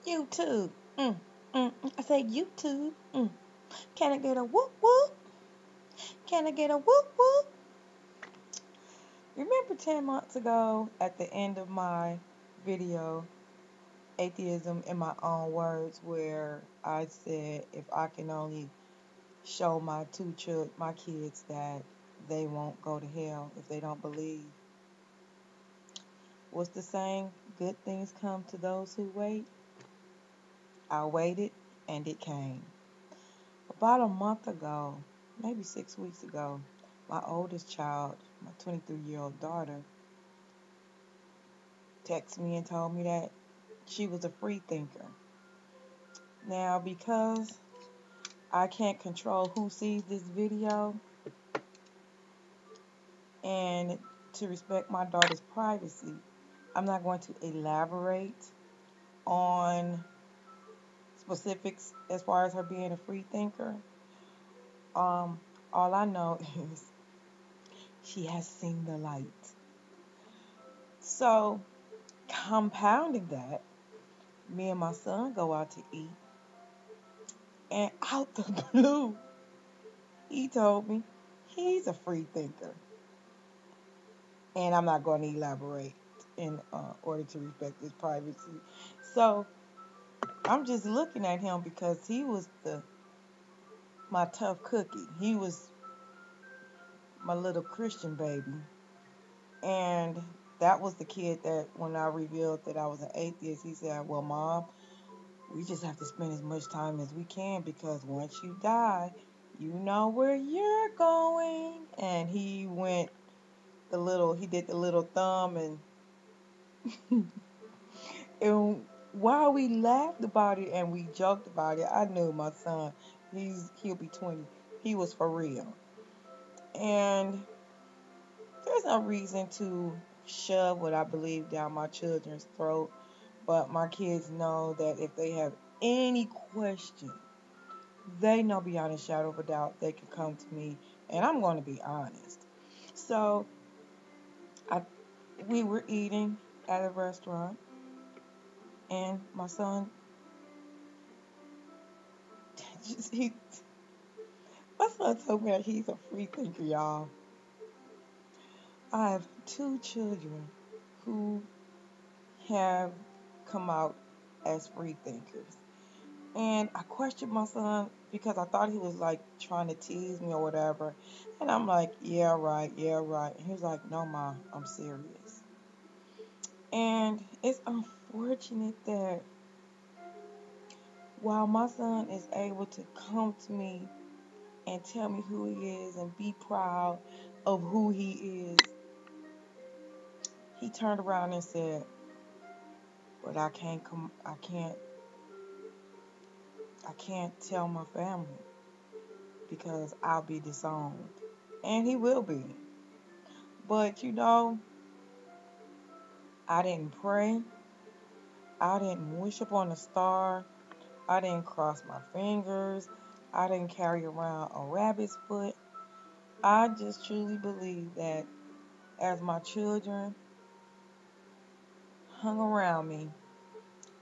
YouTube. I say YouTube. Can I get a whoop whoop? Can I get a whoop whoop? Remember 10 months ago at the end of my video, Atheism in My Own Words, where I said if I can only show my kids that they won't go to hell if they don't believe. What's the saying? Good things come to those who wait. I waited and it came. About a month ago, maybe 6 weeks ago, my oldest child, my 23-year-old daughter, texted me and told me that she was a free thinker. Now, because I can't control who sees this video, and to respect my daughter's privacy, I'm not going to elaborate on specifics as far as her being a free thinker. All I know is she has seen the light. So, compounding that, me and my son go out to eat, and out the blue, he told me he's a free thinker. And I'm not going to elaborate in order to respect his privacy. So, I'm just looking at him because he was my tough cookie. He was my little Christian baby. And that was the kid that when I revealed that I was an atheist, he said, well, Mom, we just have to spend as much time as we can because once you die, you know where you're going. And he did the little thumb and while we laughed about it and we joked about it, I knew my son, he'll be 20. He was for real. And there's no reason to shove what I believe down my children's throat, but my kids know that if they have any question, they know beyond a shadow of a doubt they can come to me, and I'm going to be honest. So, we were eating at a restaurant, and my son, he, my son told me that he's a free thinker, y'all. I have two children who have come out as free thinkers. And I questioned my son because I thought he was like trying to tease me or whatever. And I'm like, yeah, right, yeah, right. And he was like, no, Ma, I'm serious. And it's unfortunate that while my son is able to come to me and tell me who he is and be proud of who he is, he turned around and said, but I can't tell my family because I'll be disowned. And he will be. But I didn't pray. I didn't wish upon a star. I didn't cross my fingers. I didn't carry around a rabbit's foot. I just truly believe that as my children hung around me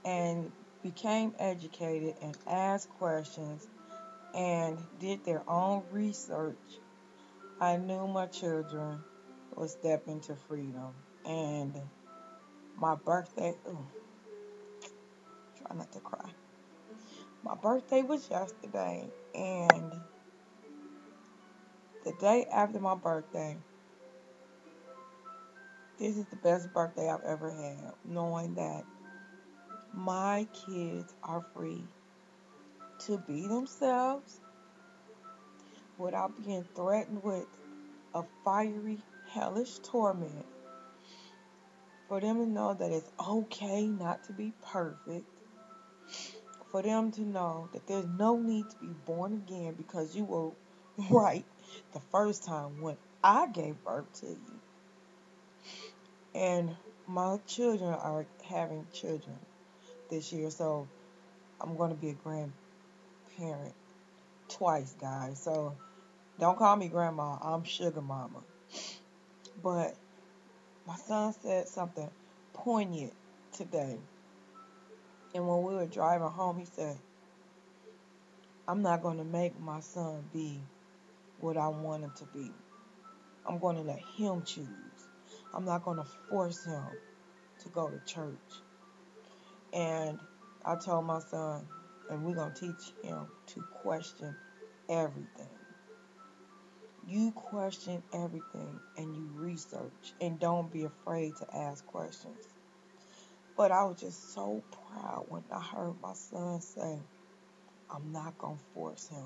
and became educated and asked questions and did their own research, I knew my children would step into freedom. And my birthday, try not to cry. My birthday was yesterday, and the day after my birthday, this is the best birthday I've ever had, knowing that my kids are free to be themselves without being threatened with a fiery, hellish torment. For them to know that it's okay not to be perfect. For them to know that there's no need to be born again because you were right the first time when I gave birth to you. And my children are having children this year, so I'm going to be a grandparent twice, guys. So don't call me grandma, I'm sugar mama. But my son said something poignant today. And when we were driving home, he said, I'm not going to make my son be what I want him to be. I'm going to let him choose. I'm not going to force him to go to church. And I told my son, and we're going to teach him to question everything. You question everything and you research, and don't be afraid to ask questions. But I was just so proud when I heard my son say, I'm not going to force him.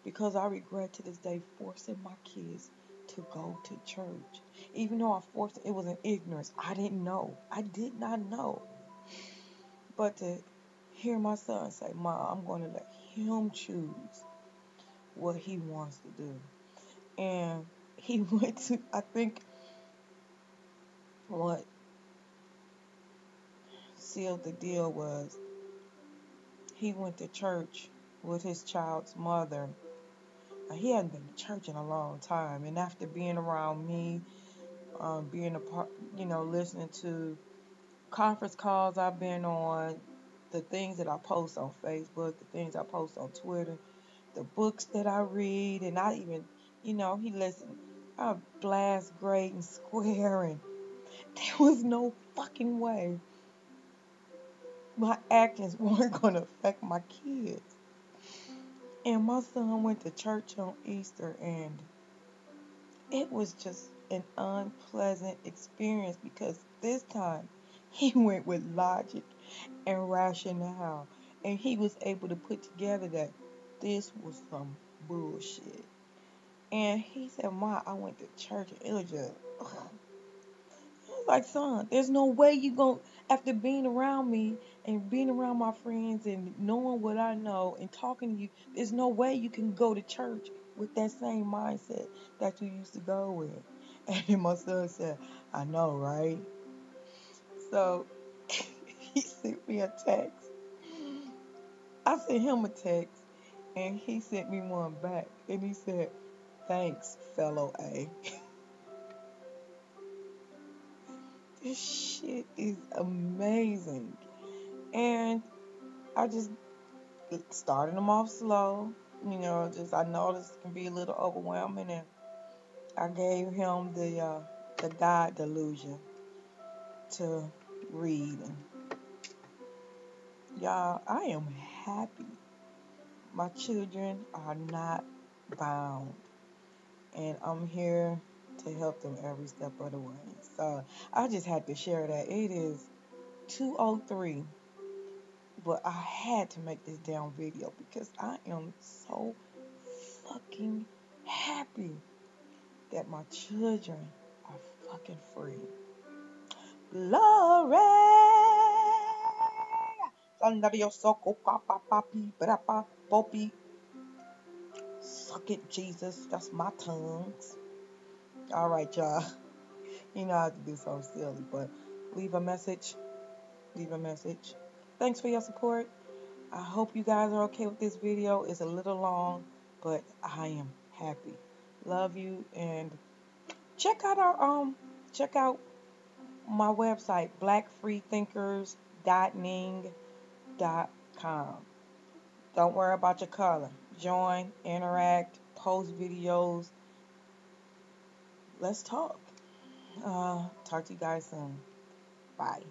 Because I regret to this day forcing my kids to go to church. Even though I forced it, was in ignorance. I didn't know. I did not know. But to hear my son say, Mom, I'm going to let him choose what he wants to do. And he went to, I think, what sealed the deal was he went to church with his child's mother. He hadn't been to church in a long time. And after being around me, being a part, listening to conference calls I've been on, the things that I post on Facebook, the things I post on Twitter, the books that I read, and I even, he listened. I blast great and square, and there was no fucking way my actions weren't going to affect my kids. And my son went to church on Easter, and it was just an unpleasant experience because this time he went with logic and rationale, and he was able to put together that this was some bullshit. And he said, Ma, I went to church, and it was just, ugh. I was like, son, there's no way you gon' after being around me and being around my friends and knowing what I know and talking to you, there's no way you can go to church with that same mindset that you used to go with. And then my son said, I know, right? So he sent me a text. I sent him a text, and he sent me one back. And he said, thanks, fellow A. This shit is amazing. And I just started him off slow. I know this can be a little overwhelming, and I gave him the God delusion to read. And y'all, I am happy. My children are not bound, and I'm here to help them every step of the way. So I just had to share that. It is 2:03, but I had to make this damn video because I am so fucking happy that my children are fucking free. Glory! Suck it, Jesus. That's my tongues. All right, y'all. I have to do something silly, but leave a message. Leave a message. Thanks for your support. I hope you guys are okay with this video. It's a little long, but I am happy. Love you, and check out my website, blackfreethinkers.ning.com. Don't worry about your color. Join, interact, post videos. Let's talk. Talk to you guys soon. Bye.